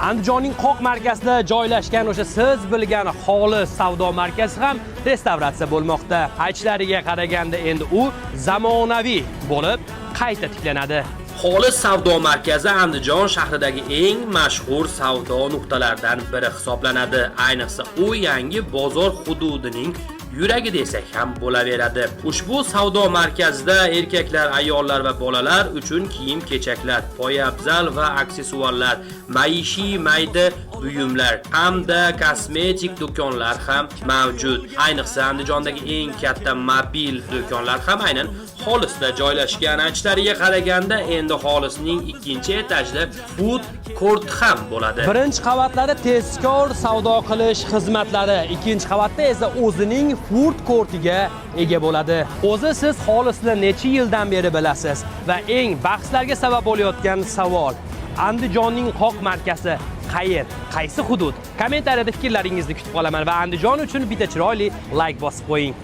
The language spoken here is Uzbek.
Andijonning Qoq markazida joylashgan o'sha siz bilgan xolis savdo markazi ham restavratsiya bo'lmoqda. Aytishlariga qaraganda endi u zamonaviy bo'lib qayta tiklanadi. Xolis savdo markazi Andijon shahridagi eng mashhur savdo nuqtalaridan biri hisoblanadi. Ayniqsa u yangi bozor hududining yuragi desak ham bo'laveradi. Ushbu savdo markazida erkaklar, ayollar va bolalar uchun kiyim-kechaklar, poyabzal va aksessuarlar, maishiy mayda buyumlar hamda kosmetik do'konlar ham mavjud. Ayniqsa Andijondagi eng katta mobil do'konlar ham aynan Xolisda joylashgan. Aytishlariga qaraganda endi Xolisning ikkinchi etajida food court ham bo'ladi. Birinchi qavatlarda tezkor savdo qilish xizmatlari, ikkinchi qavatda esa o'zining food courtiga ega bo'ladi. O'zi siz Xolisni necha yildan beri bilasiz va eng bahslarga sabab bo'layotgan savol: Andijonning Qoq markazi qaysi hudud? Kommentariyada fikrlaringizni kutib qolaman va Andijon uchun bitta chiroyli like bosib qo'ying.